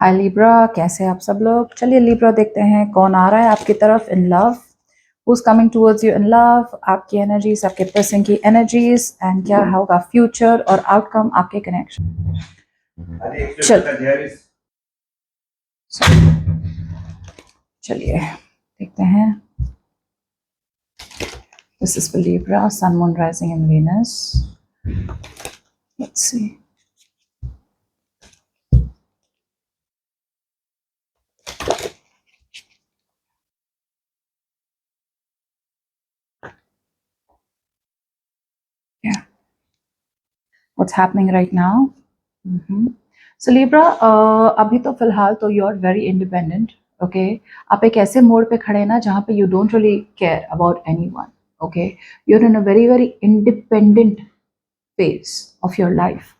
हाय Libra, कैसे हैं आप सब लोग। चलिए लिब्रा देखते हैं कौन आ रहा है आपकी तरफ in love, who's coming towards you in love, आपकी एनर्जीज, आपके पर्सन की एनर्जीज एंड क्या होगा फ्यूचर और आउटकम आपके कनेक्शन। चलिए देखते हैं। This is for Libra, sun moon rising in Venus. Let's see. What's happening right now? So Libra, अभी तो फिलहाल तो you are very independent. Okay, आप एक ऐसे मोड पे खड़े हैं ना जहाँ पे you don't really care about anyone. Okay, you are in a very very independent phase of your life.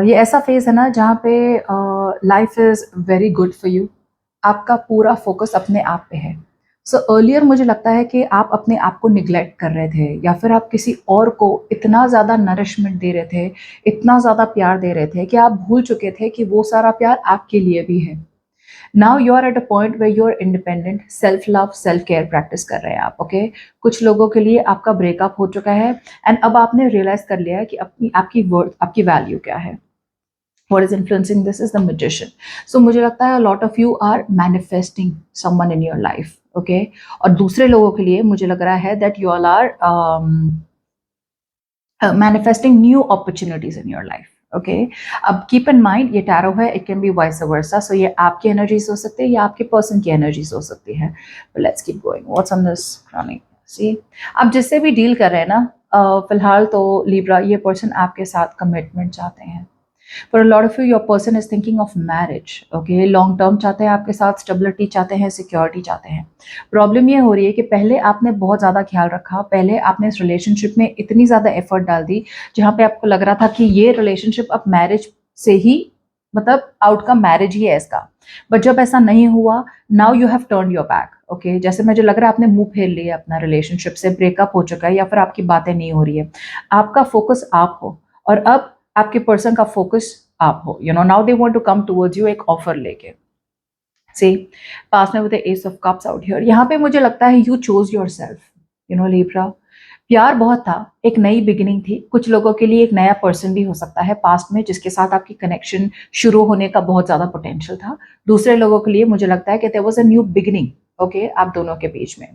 ये ऐसा फेज है ना जहाँ पे life is very good for you. आपका पूरा फोकस अपने आप पे है। सो अर्लियर मुझे लगता है कि आप अपने आप को निग्लेक्ट कर रहे थे, या फिर आप किसी और को इतना ज़्यादा नरिशमेंट दे रहे थे, इतना ज़्यादा प्यार दे रहे थे कि आप भूल चुके थे कि वो सारा प्यार आपके लिए भी है। Now you are at a point way you are independent, self love self care practice कर रहे हैं आप। ओके, कुछ लोगों के लिए आपका ब्रेकअप हो चुका है एंड अब आपने रियलाइज कर लिया है कि अपनी आपकी वर्थ, आपकी वैल्यू क्या है। What is influencing this is the magician. So मुझे लगता है a lot of you are manifesting someone in your life. Okay, और दूसरे लोगों के लिए मुझे लग रहा है that you all are manifesting new opportunities in your life. Okay, अब keep in mind ये टैरो है, it can be vice versa. So ये आपकी एनर्जीज हो सकती है या आपके पर्सन की एनर्जीज हो सकती है। But let's keep going. What's on this chronic? See, आप जिससे भी डील कर रहे हैं ना, फिलहाल तो लिब्रा ये पर्सन आपके साथ कमिटमेंट चाहते हैं। For a lot of you, your person is thinking of marriage. Okay, long term चाहते हैं आपके साथ, स्टेबिलिटी चाहते हैं, सिक्योरिटी चाहते हैं। प्रॉब्लम ये हो रही है कि पहले आपने बहुत ज़्यादा ख्याल रखा, पहले आपने इस रिलेशनशिप में इतनी ज़्यादा एफर्ट डाल दी जहाँ पे आपको लग रहा था कि ये रिलेशनशिप अब मैरिज से ही, मतलब आउटकम मैरिज ही है इसका। बट जब ऐसा नहीं हुआ, now you have turn your back. Okay, जैसे मुझे लग रहा है आपने मुंह फेर लिया अपना रिलेशनशिप से, ब्रेकअप हो चुका है या फिर आपकी बातें नहीं हो रही है। आपका फोकस आप हो और अब आपके पर्सन का फोकस आप हो। You know, now they want to come towards you एक ऑफर लेके। सी, पास में with the ace of cups out here, यहाँ पे मुझे लगता है you chose yourself. You know Libra, प्यार बहुत था, एक नई बिगिनिंग थी। कुछ लोगों के लिए एक नया पर्सन भी हो सकता है पास्ट में जिसके साथ आपकी कनेक्शन शुरू होने का बहुत ज्यादा पोटेंशियल था। दूसरे लोगों के लिए मुझे लगता है कि there was a new beginning. Okay, आप दोनों के बीच में।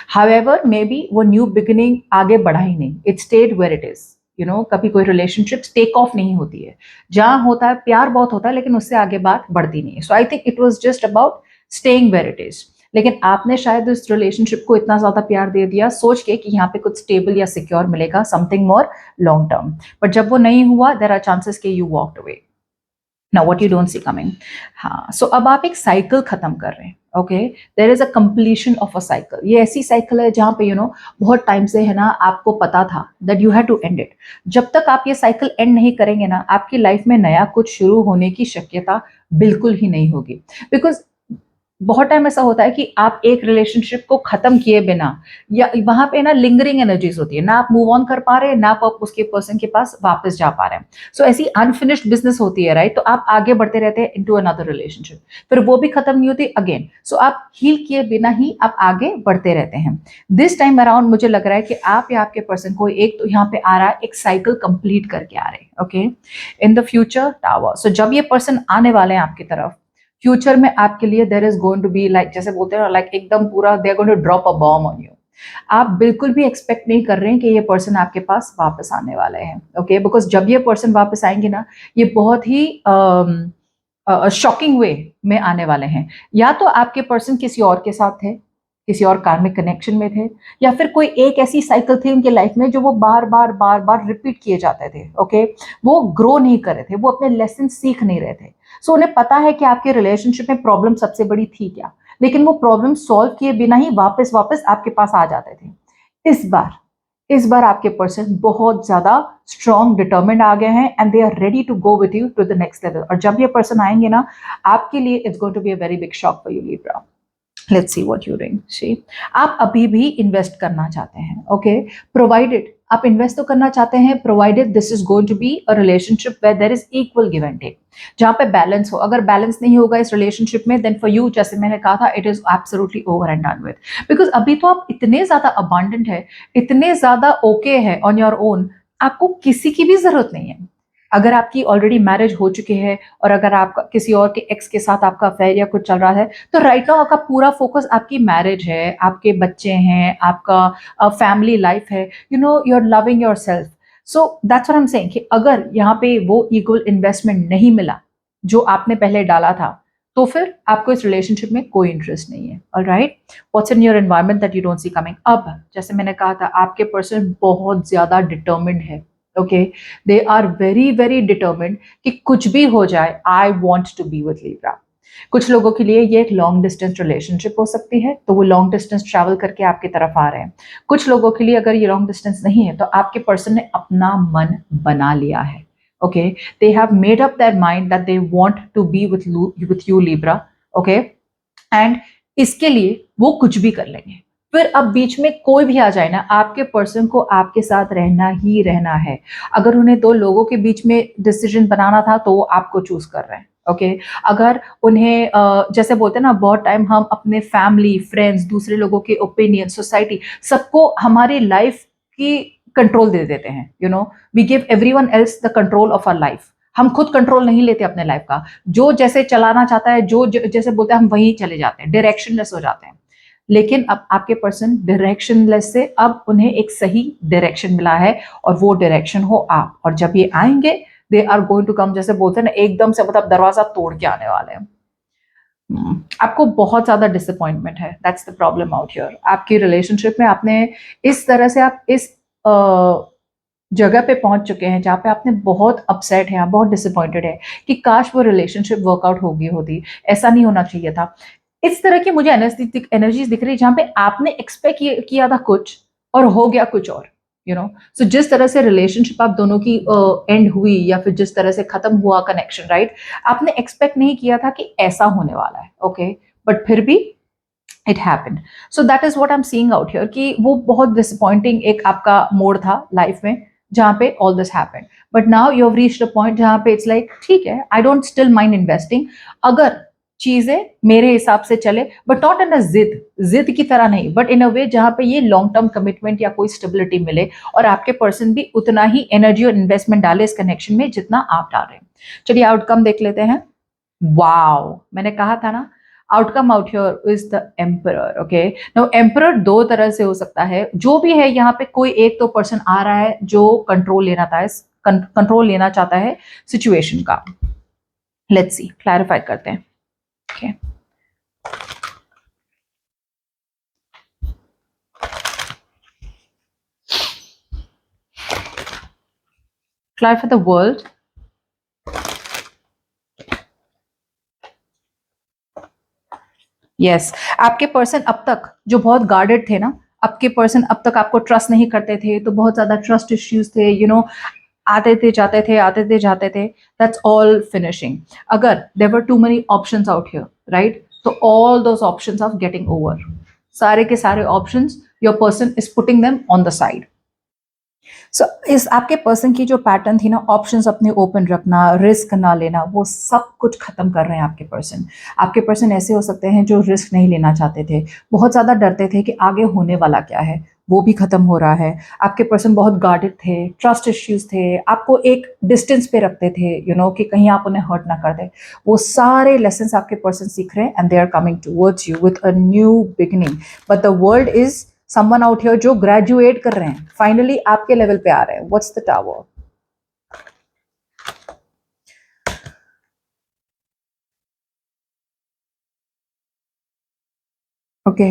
हाउएवर मे बी वो न्यू बिगिनिंग आगे बढ़ा ही नहीं, it stayed where it is. You know, कभी कोई रिलेशनशिप टेक ऑफ नहीं होती है। जहां होता है प्यार बहुत होता है लेकिन उससे आगे बात बढ़ती नहीं है। So I think it was just about staying where it is. लेकिन आपने शायद उस रिलेशनशिप को इतना ज्यादा प्यार दे दिया सोच के कि यहाँ पे कुछ स्टेबल या सिक्योर मिलेगा, something more long term. But जब वो नहीं हुआ, देयर आर चांसेस कि you walked away. Now what you don't see coming. हाँ, सो अब आप एक साइकिल खत्म कर रहे हैं। Okay, there is a completion of a cycle. ये ऐसी साइकिल है जहां पे बहुत टाइम से है ना, आपको पता था that you have to end it. जब तक आप ये साइकिल एंड नहीं करेंगे ना, आपकी लाइफ में नया कुछ शुरू होने की शक्यता बिल्कुल ही नहीं होगी। बिकॉज बहुत टाइम ऐसा होता है कि आप एक रिलेशनशिप को खत्म किए बिना, या वहां पे ना लिंगरिंग एनर्जीज होती है ना, आप मूव ऑन कर पा रहे हैं ना आप उसके पर्सन के पास वापस जा पा रहे हैं। सो ऐसी अनफिनिश्ड बिजनेस होती है, राइट। तो आप आगे बढ़ते रहते हैं इनटू अनदर रिलेशनशिप, फिर वो भी खत्म नहीं होती अगेन। सो आप हील किए बिना ही आप आगे बढ़ते रहते हैं। दिस टाइम अराउंड मुझे लग रहा है कि आप या आपके पर्सन को एक तो यहाँ पे आ रहा है, एक साइकिल कंप्लीट करके आ रहे हैं। Okay, in the future tower. So जब ये पर्सन आने वाले हैं आपकी तरफ, फ्यूचर में आपके लिए there is going to be like, जैसे बोलते हैं लाइक एकदम पूरा they are going to drop a bomb on you. आप बिल्कुल भी एक्सपेक्ट नहीं कर रहे हैं कि ये पर्सन आपके पास वापस आने वाले हैं। ओके, बिकॉज जब ये पर्सन वापस आएंगे ना, ये बहुत ही शॉकिंग वे में आने वाले हैं। या तो आपके पर्सन किसी और के साथ थे, किसी और कार्मिक कनेक्शन में थे, या फिर कोई एक ऐसी साइकिल थी उनके लाइफ में जो वो बार बार बार बार रिपीट किए जाते थे। ओके, वो ग्रो नहीं कर रहे थे, वो अपने लेसन सीख नहीं रहे थे। सो उन्हें पता है कि आपके रिलेशनशिप में प्रॉब्लम सबसे बड़ी थी क्या, लेकिन वो प्रॉब्लम सॉल्व किए बिना ही वापस वापस आपके पास आ जाते थे। इस बार आपके पर्सन बहुत ज्यादा स्ट्रॉन्ग डिटर्मिन्ड आ गए हैं and they are ready to go with you to the next level. और जब ये पर्सन आएंगे ना, आपके लिए it's going to be a very big shock for you Libra. Let's see what you doing. See, आप अभी भी इन्वेस्ट करना चाहते हैं। ओके, प्रोवाइडेड आप इन्वेस्ट तो करना चाहते हैं provided this is going to be a relationship where there is equal give and take, जहां पे बैलेंस हो। अगर बैलेंस नहीं होगा इस रिलेशनशिप में, देन फॉर यू, जैसे मैंने कहा था, it is absolutely over and done with. Because अभी तो आप इतने ज्यादा अबांडेंट है, इतने ज्यादा ओके है ऑन योर ओन, आपको किसी की भी जरूरत नहीं है। अगर आपकी ऑलरेडी मैरिज हो चुकी है और अगर आपका किसी और के एक्स के साथ आपका अफेयर या कुछ चल रहा है, तो राइट नाउ आपका पूरा फोकस आपकी मैरिज है, आपके बच्चे हैं, आपका फैमिली लाइफ है, you know, you are loving yourself. So that's what I am saying कि अगर यहाँ पे वो इक्वल इन्वेस्टमेंट नहीं मिला जो आपने पहले डाला था, तो फिर आपको इस रिलेशनशिप में कोई इंटरेस्ट नहीं है। Alright, what's in your environment that you don't see coming. अब जैसे मैंने कहा था, आपके पर्सन बहुत ज्यादा डिटर्मिन्ड है। Okay, they are very very determined कि कुछ भी हो जाए, I want to be with Libra. कुछ लोगों के लिए ये एक लॉन्ग डिस्टेंस रिलेशनशिप हो सकती है, तो वो लॉन्ग डिस्टेंस ट्रैवल करके आपकी तरफ आ रहे हैं। कुछ लोगों के लिए अगर ये लॉन्ग डिस्टेंस नहीं है, तो आपके पर्सन ने अपना मन बना लिया है। Okay, they have made up their mind that they want to be with you Libra. Okay, and इसके लिए वो कुछ भी कर लेंगे। फिर अब बीच में कोई भी आ जाए ना, आपके पर्सन को आपके साथ रहना ही रहना है। अगर उन्हें दो लोगों के बीच में डिसीजन बनाना था, तो वो आपको चूज कर रहे हैं। ओके, अगर उन्हें जैसे बोलते हैं ना, बहुत टाइम हम अपने फैमिली, फ्रेंड्स, दूसरे लोगों के ओपिनियन, सोसाइटी, सबको हमारी लाइफ की कंट्रोल दे देते हैं। You know, we give everyone else the control of our life. हम खुद कंट्रोल नहीं लेते अपने लाइफ का। जो जैसे चलाना चाहता है, जो जैसे बोलते हैं, हम वहीं चले जाते हैं, डायरेक्शनलेस हो जाते हैं। लेकिन अब आपके पर्सन डायरेक्शनलेस से अब उन्हें एक सही डायरेक्शन मिला है, और वो डायरेक्शन हो आप। और जब ये आएंगे, they are going to come, जैसे बोलते हैं ना, एकदम से मतलब दरवाजा तोड़ के आने वाले हैं। आपको बहुत ज्यादा डिसअपॉइंटमेंट है, that's the problem out here. आपकी रिलेशनशिप में आपने इस तरह से, आप इस जगह पे पहुंच चुके हैं जहाँ पे आपने बहुत अपसेट है, बहुत डिसअपॉइंटेड है कि काश वो रिलेशनशिप वर्कआउट हो गई होती, ऐसा नहीं होना चाहिए था। इस तरह की मुझे एनर्जीज दिख रही है जहाँ पे आपने एक्सपेक्ट किया था कुछ और हो गया कुछ और। यू नो, सो जिस तरह से रिलेशनशिप आप दोनों की एंड हुई, या फिर जिस तरह से खत्म हुआ कनेक्शन, राइट, आपने एक्सपेक्ट नहीं किया था कि ऐसा होने वाला है। ओके, बट फिर भी it happened. So that is what I am seeing out here कि वो बहुत डिसअपॉइंटिंग एक आपका मोड़ था लाइफ में जहाँ पे all this happened. But now you have reached a point जहाँ पे इट्स लाइक, ठीक है, I don't still mind investing अगर चीजें मेरे हिसाब से चले, बट नॉट इन अ जिद की तरह नहीं, बट इन अ वे जहाँ पे ये लॉन्ग टर्म कमिटमेंट या कोई स्टेबिलिटी मिले, और आपके पर्सन भी उतना ही एनर्जी और इन्वेस्टमेंट डाले इस कनेक्शन में जितना आप डाल रहे हैं। चलिए आउटकम देख लेते हैं। वाओ, मैंने कहा था ना, outcome out here is the emperor. Okay, now emperor दो तरह से हो सकता है। जो भी है यहाँ पे, कोई एक तो पर्सन आ रहा है जो कंट्रोल लेना चाहता है सिचुएशन का। लेट्स सी, क्लैरिफाई करते हैं। Okay, clarify the world। Yes, आपके पर्सन अब तक जो बहुत गार्डेड थे ना, आपके पर्सन अब तक आपको ट्रस्ट नहीं करते थे, तो बहुत ज्यादा ट्रस्ट इश्यूज थे। यू नो, आते थे जाते थे, आते थे जाते थे, दैट्स ऑल फिनिशिंग। अगर there were too many options out here, right, तो all those options are getting over. सारे के सारे options, your person is putting them on the side. So इस आपके पर्सन की जो पैटर्न थी ना, ऑप्शंस अपने ओपन रखना, रिस्क ना लेना, वो सब कुछ खत्म कर रहे हैं आपके पर्सन। आपके पर्सन ऐसे हो सकते हैं जो रिस्क नहीं लेना चाहते थे, बहुत ज़्यादा डरते थे कि आगे होने वाला क्या है, वो भी खत्म हो रहा है। आपके पर्सन बहुत गार्डेड थे, ट्रस्ट इश्यूज थे, आपको एक डिस्टेंस पे रखते थे, यू नो, कि कहीं आप उन्हें हर्ट ना कर दे। वो सारे लेसन्स आपके पर्सन सीख रहे हैं, and they are coming towards you with a new beginning. But the world is someone out here जो ग्रेजुएट कर रहे हैं, फाइनली आपके लेवल पे आ रहे हैं। What's the tower? ओके,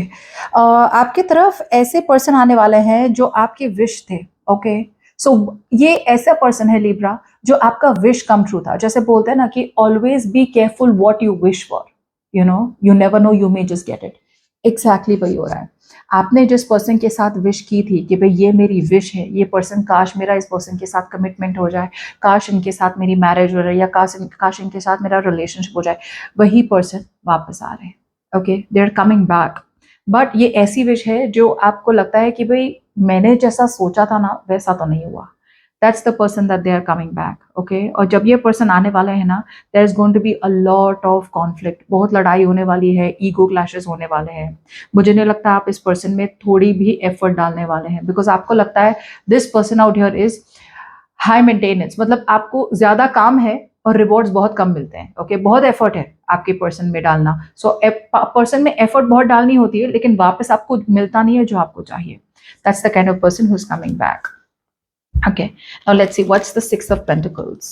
आपकी तरफ ऐसे पर्सन आने वाले हैं जो आपके विश थे। ओके, सो ये ऐसा पर्सन है लिब्रा जो आपका विश कम ट्रू था। जैसे बोलते हैं ना कि always be careful what you wish for, you know, you never know, you may just get it. Exactly वही हो रहा है। आपने जिस पर्सन के साथ विश की थी कि भाई ये मेरी विश है, ये पर्सन, काश मेरा इस पर्सन के साथ कमिटमेंट हो जाए, काश इनके साथ मेरी मैरिज हो जाए, या काश इनके साथ मेरा रिलेशनशिप हो जाए, वही पर्सन वापस आ रहे हैं। Okay, they are coming back. But ये ऐसी विश है जो आपको लगता है कि भाई मैंने जैसा सोचा था ना वैसा तो नहीं हुआ। That's the person that they are coming back, okay. और जब ये पर्सन आने वाला है ना, there is going to be a lot of conflict, बहुत लड़ाई होने वाली है, ईगो क्लैशेस होने वाले हैं। मुझे नहीं लगता आप इस पर्सन में थोड़ी भी एफर्ट डालने वाले हैं, बिकॉज आपको लगता है this person out here is high maintenance, मतलब आपको ज्यादा काम है और रिवॉर्ड्स बहुत कम मिलते हैं, ओके। बहुत एफर्ट है आपके पर्सन में डालना, सो पर्सन में एफर्ट बहुत डालनी होती है, लेकिन वापस आपको मिलता नहीं है जो आपको चाहिए। That's the kind of person who is coming back. Okay, now let's see what's the Six of Pentacles.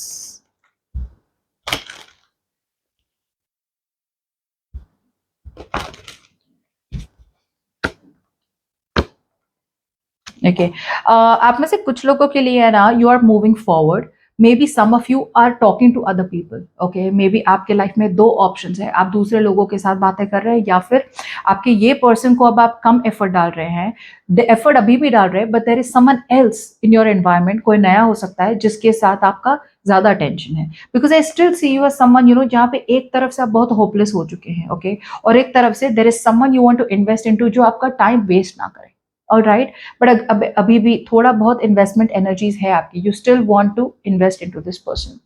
Okay, आप में से कुछ लोगों के लिए है ना, you are moving forward. Maybe some of you are talking to other people. Okay, maybe आपके लाइफ में दो ऑप्शंस है, आप दूसरे लोगों के साथ बातें कर रहे हैं या फिर आपके ये पर्सन को अब आप कम एफर्ट डाल रहे हैं। द एफर्ट अभी भी डाल रहे हैं, but there is someone else in your environment, कोई नया हो सकता है जिसके साथ आपका ज्यादा टेंशन है। Because I still see you as someone, जहाँ पे एक तरफ से आप बहुत होपलेस हो चुके हैं, ओके, और एक तरफ से there is someone you want to invest into, जो आपका टाइम वेस्ट ना करे। ऑल राइट, बट अभी भी थोड़ा बहुत इन्वेस्टमेंट एनर्जीज है आपकी, you still want to invest into this person.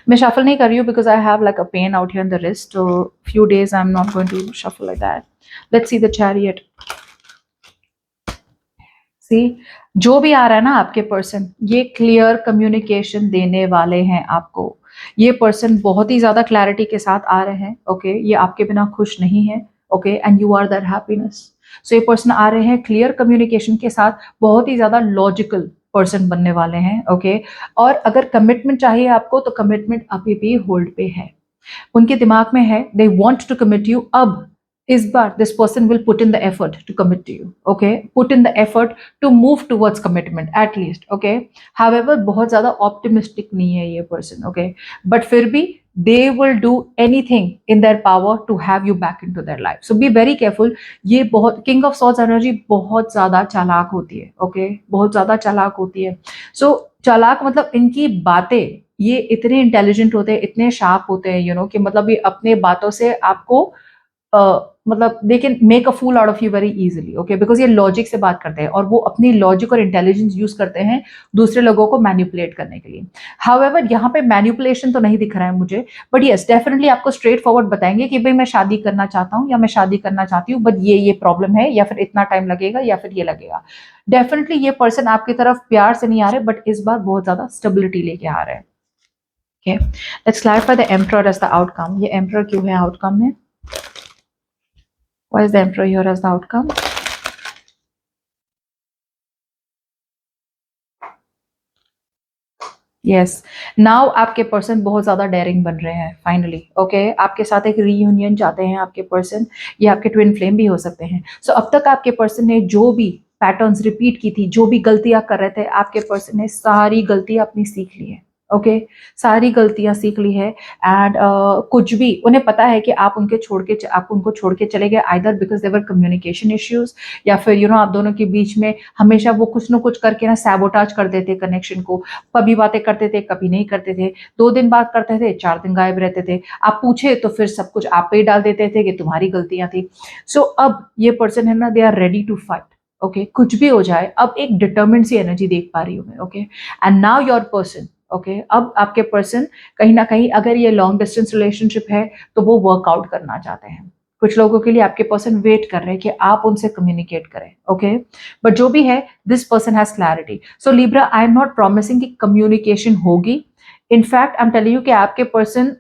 मैं शफल नहीं कर रही हूँ because I have like a pain out here in the wrist, few days I am not going to shuffle like that. Let's see the chariot. See, जो भी आ रहा है ना आपके पर्सन, ये क्लियर कम्युनिकेशन देने वाले हैं आपको। ये पर्सन बहुत ही ज्यादा क्लैरिटी के साथ आ रहे हैं, ओके। ये आपके बिना खुश नहीं है, okay, and you are that happiness. So ये पर्सन आ रहे हैं क्लियर कम्युनिकेशन के साथ, बहुत ही ज्यादा लॉजिकल पर्सन बनने वाले हैं, ओके। और अगर कमिटमेंट चाहिए आपको तो कमिटमेंट अभी भी होल्ड पे है, उनके दिमाग में है, they want to commit you. अब इस बार this person will put in the effort to commit to you, okay, put in the effort to move towards commitment at least, okay. However बहुत ज्यादा ऑप्टिमिस्टिक नहीं है ये पर्सन, ओके, बट फिर भी they will do anything in their power to have you back into their life, so be very careful। ये बहुत king of swords energy बहुत ज्यादा चालाक होती है, ओके, बहुत ज्यादा चालाक होती है। सो चालाक मतलब इनकी बातें, ये इतने इंटेलिजेंट होते हैं, इतने शार्प होते हैं, कि मतलब ये अपने बातों से आपको मतलब they can make a fool out of you very easily, okay, because ये लॉजिक से बात करते हैं और वो अपनी लॉजिक और इंटेलिजेंस यूज करते हैं दूसरे लोगों को मैनिपुलेट करने के लिए। हाउएवर यहाँ पे मैनिपुलेशन तो नहीं दिख रहा है मुझे, बट यस डेफिनेटली आपको स्ट्रेट फॉरवर्ड बताएंगे कि भाई मैं शादी करना चाहता हूँ या मैं शादी करना चाहती हूँ, बट ये प्रॉब्लम है, या फिर इतना टाइम लगेगा, या फिर ये लगेगा। डेफिनेटली ये पर्सन आपकी तरफ प्यार से नहीं आ रहे, बट इस बार बहुत ज्यादा स्टेबिलिटी लेके आ रहे हैं। Okay, let's clarify the emperor as the outcome. ये एम्परर क्यों है आउटकम में? Why is the emperor here as the outcome? Yes, now आपके पर्सन बहुत ज्यादा डेयरिंग बन रहे हैं फाइनली, ओके। आपके साथ एक रीयूनियन चाहते हैं आपके पर्सन, ये आपके ट्विन फ्लेम भी हो सकते हैं। सो अब तक आपके पर्सन ने जो भी पैटर्न्स रिपीट की थी, जो भी गलतियां कर रहे थे, आपके पर्सन ने सारी गलतियां अपनी सीख ली है, ओके, सारी गलतियां सीख ली है। एंड कुछ भी उन्हें पता है कि आप उनको छोड़ के चले गए, either because their communication issues, या फिर आप दोनों के बीच में हमेशा वो कुछ ना कुछ करके ना सैबोटाज कर देते कनेक्शन को। कभी बातें करते थे, कभी नहीं करते थे, 2 दिन बात करते थे, 4 दिन गायब रहते थे, आप पूछे तो फिर सब कुछ आप पे ही डाल देते थे कि तुम्हारी गलतियां थी। सो अब ये पर्सन है ना, they are ready to fight, okay, कुछ भी हो जाए। अब एक डिटर्मिन्ड सी एनर्जी देख पा रही हूँ मैं, okay. And now your person, okay, अब आपके पर्सन कहीं ना कहीं, अगर ये लॉन्ग डिस्टेंस रिलेशनशिप है तो वो वर्कआउट करना चाहते हैं। कुछ लोगों के लिए आपके पर्सन वेट कर रहे हैं कि आप उनसे कम्युनिकेट करें, ओके, बट जो भी है this person has clarity. So Libra, I am not promising कि कम्युनिकेशन होगी। In fact I am telling you कि आपके पर्सन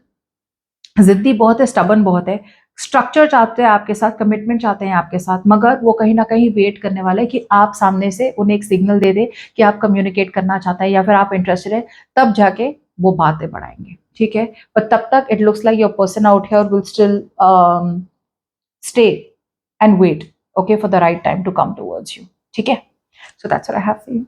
जिद्दी बहुत है, स्टबन बहुत है, स्ट्रक्चर चाहते हैं आपके साथ, कमिटमेंट चाहते हैं आपके साथ, मगर वो कहीं ना कहीं वेट करने वाले हैं कि आप सामने से उन्हें एक सिग्नल दे दे कि आप कम्युनिकेट करना चाहते हैं या फिर आप इंटरेस्टेड है, तब जाके वो बातें बढ़ाएंगे, ठीक है। पर तब तक it looks like your person out here will still stay and wait, okay, for the right time to come towards you, ठीक है। So that's what I have for you.